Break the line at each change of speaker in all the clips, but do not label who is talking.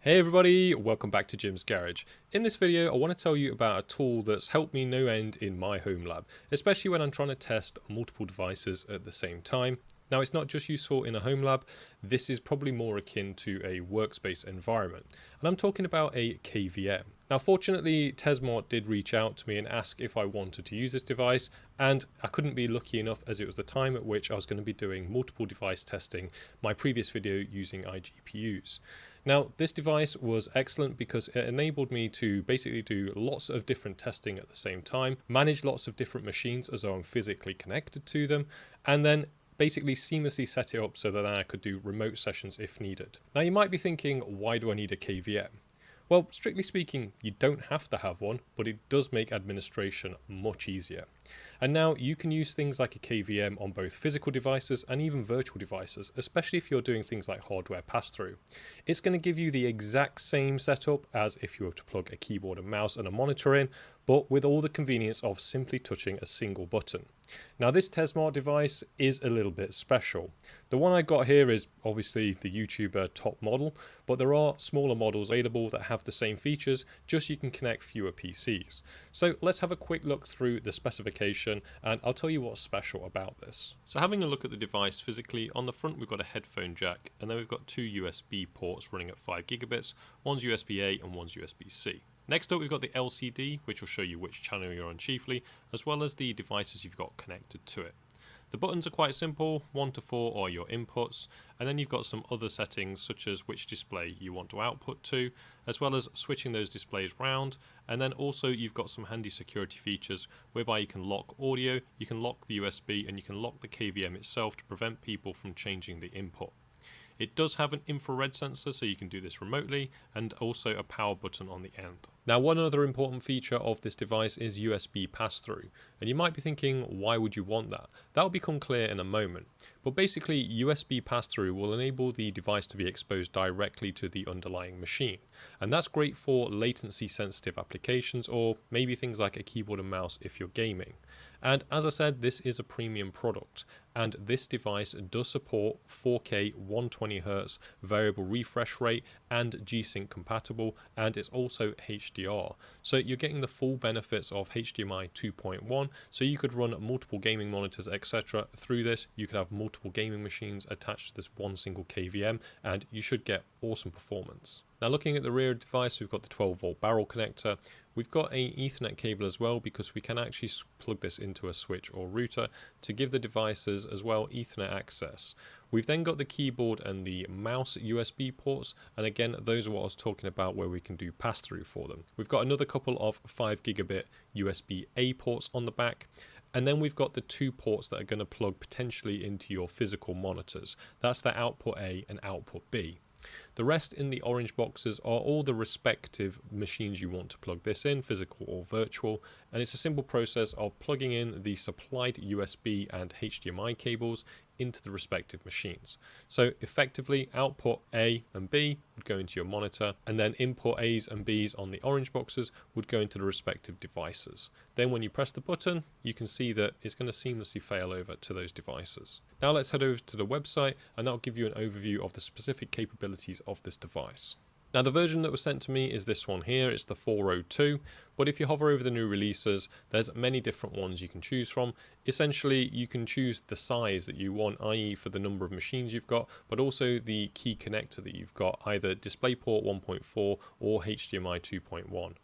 Hey everybody, welcome back to Jim's Garage. In this video I want to tell you about a tool that's helped me no end in my home lab, especially when I'm trying to test multiple devices at the same time. Now it's not just useful in a home lab, this is probably more akin to a workspace environment, and I'm talking about a KVM. Now fortunately TESmart did reach out to me and ask if I wanted to use this device, and I couldn't be lucky enough as it was the time at which I was going to be doing multiple device testing my previous video using iGPUs. Now this device was excellent because it enabled me to basically do lots of different testing at the same time, manage lots of different machines as though I'm physically connected to them, and then basically seamlessly set it up so that I could do remote sessions if needed. Now you might be thinking, why do I need a KVM? Well, strictly speaking, you don't have to have one, but it does make administration much easier. And now you can use things like a KVM on both physical devices and even virtual devices, especially if you're doing things like hardware pass-through. It's going to give you the exact same setup as if you were to plug a keyboard and mouse and a monitor in, but with all the convenience of simply touching a single button. Now this TESmart device is a little bit special. The one I got here is obviously the YouTuber top model, but there are smaller models available that have the same features, just you can connect fewer PCs. So let's have a quick look through the specification and I'll tell you what's special about this. So having a look at the device physically, on the front we've got a headphone jack and then we've got two USB ports running at 5 gigabits, one's USB-A and one's USB-C. Next up we've got the LCD, which will show you which channel you're on chiefly, as well as the devices you've got connected to it. The buttons are quite simple, 1 to 4 are your inputs, and then you've got some other settings such as which display you want to output to, as well as switching those displays round, and then also you've got some handy security features whereby you can lock audio, you can lock the USB, and you can lock the KVM itself to prevent people from changing the input. It does have an infrared sensor, so you can do this remotely, and also a power button on the end. Now one other important feature of this device is USB pass-through, and you might be thinking, why would you want that? That'll become clear in a moment, but basically USB pass-through will enable the device to be exposed directly to the underlying machine, and that's great for latency sensitive applications or maybe things like a keyboard and mouse if you're gaming. And as I said, this is a premium product, and this device does support 4K 120Hz variable refresh rate and G-Sync compatible, and it's also HDR. So you're getting the full benefits of HDMI 2.1, so you could run multiple gaming monitors, etc. through this. You could have multiple gaming machines attached to this one single KVM, and you should get awesome performance. Now looking at the rear device, we've got the 12-volt barrel connector. We've got an Ethernet cable as well because we can actually plug this into a switch or router to give the devices as well Ethernet access. We've then got the keyboard and the mouse USB ports, and again those are what I was talking about where we can do pass-through for them. We've got another couple of 5 gigabit USB-A ports on the back. And then we've got the two ports that are going to plug potentially into your physical monitors. That's the output A and output B. The rest in the orange boxes are all the respective machines you want to plug this in, physical or virtual, and it's a simple process of plugging in the supplied USB and HDMI cables into the respective machines. So effectively output A and B would go into your monitor, and then input A's and B's on the orange boxes would go into the respective devices. Then when you press the button, you can see that it's going to seamlessly fail over to those devices. Now let's head over to the website and that'll give you an overview of the specific capabilities of this device. Now the version that was sent to me is this one here, it's the 402, but if you hover over the new releases, there's many different ones you can choose from. Essentially, you can choose the size that you want, i.e. for the number of machines you've got, but also the key connector that you've got, either DisplayPort 1.4 or HDMI 2.1.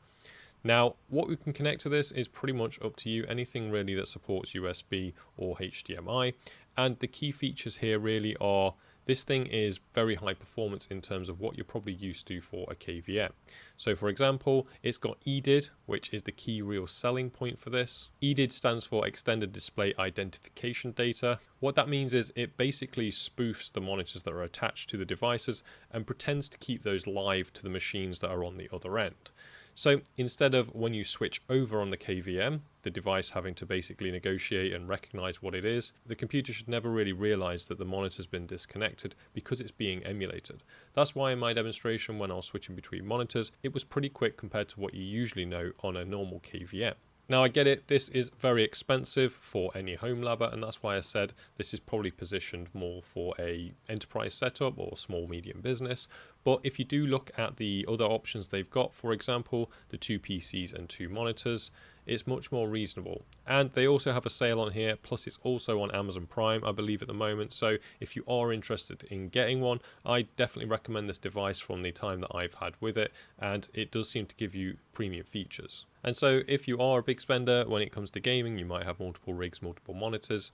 Now, what we can connect to this is pretty much up to you, anything really that supports USB or HDMI, and the key features here really are this thing is very high performance in terms of what you're probably used to for a KVM. So for example, it's got EDID, which is the key real selling point for this. EDID stands for Extended Display Identification Data. What that means is it basically spoofs the monitors that are attached to the devices and pretends to keep those live to the machines that are on the other end. So instead of when you switch over on the KVM, the device having to basically negotiate and recognize what it is, the computer should never really realize that the monitor's been disconnected because it's being emulated. That's why in my demonstration when I was switching between monitors, it was pretty quick compared to what you usually know on a normal KVM. Now I get it, this is very expensive for any home labber, and that's why I said this is probably positioned more for a enterprise setup or small medium business. But if you do look at the other options they've got, for example, the 2 PCs and 2 monitors, it's much more reasonable. And they also have a sale on here, plus it's also on Amazon Prime, I believe, at the moment. So if you are interested in getting one, I definitely recommend this device from the time that I've had with it, and it does seem to give you premium features. And so if you are a big spender when it comes to gaming, you might have multiple rigs, multiple monitors,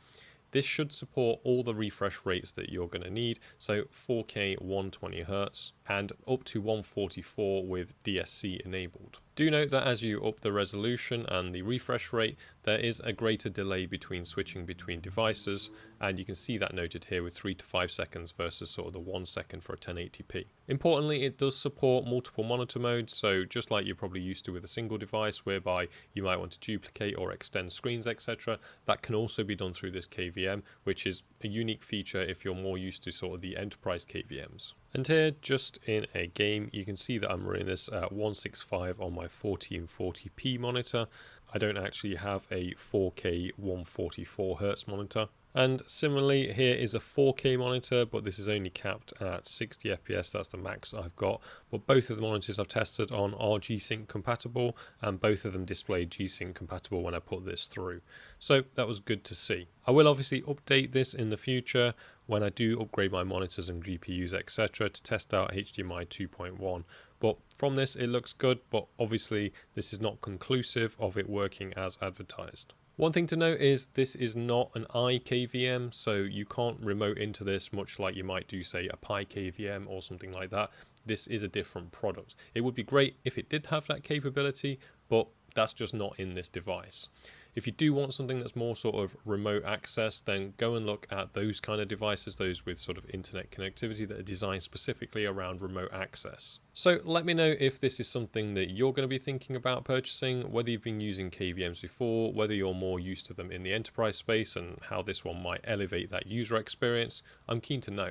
this should support all the refresh rates that you're going to need, so 4K 120Hz and up to 144 with DSC enabled. Do note that as you up the resolution and the refresh rate, there is a greater delay between switching between devices, and you can see that noted here with 3 to 5 seconds versus sort of the 1 second for a 1080p. Importantly, it does support multiple monitor modes, so just like you're probably used to with a single device whereby you might want to duplicate or extend screens, etc., that can also be done through this KVM, which is a unique feature if you're more used to sort of the enterprise KVMs. And here, just in a game, you can see that I'm running this at 165 on my 1440p monitor. I don't actually have a 4K 144Hz monitor. And similarly, here is a 4K monitor, but this is only capped at 60 FPS. That's the max I've got. But both of the monitors I've tested on are G-Sync compatible, and both of them display G-Sync compatible when I put this through. So that was good to see. I will obviously update this in the future when I do upgrade my monitors and GPUs, etc., to test out HDMI 2.1. But from this, it looks good, but obviously this is not conclusive of it working as advertised. One thing to note is this is not an iKVM, so you can't remote into this much like you might do, say, a Pi KVM or something like that. This is a different product. It would be great if it did have that capability, but that's just not in this device. If you do want something that's more sort of remote access, then go and look at those kind of devices, those with sort of internet connectivity that are designed specifically around remote access. So let me know if this is something that you're going to be thinking about purchasing, whether you've been using KVMs before, whether you're more used to them in the enterprise space, and how this one might elevate that user experience. I'm keen to know.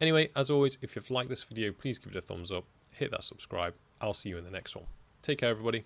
Anyway, as always, if you've liked this video, please give it a thumbs up, hit that subscribe. I'll see you in the next one. Take care, everybody.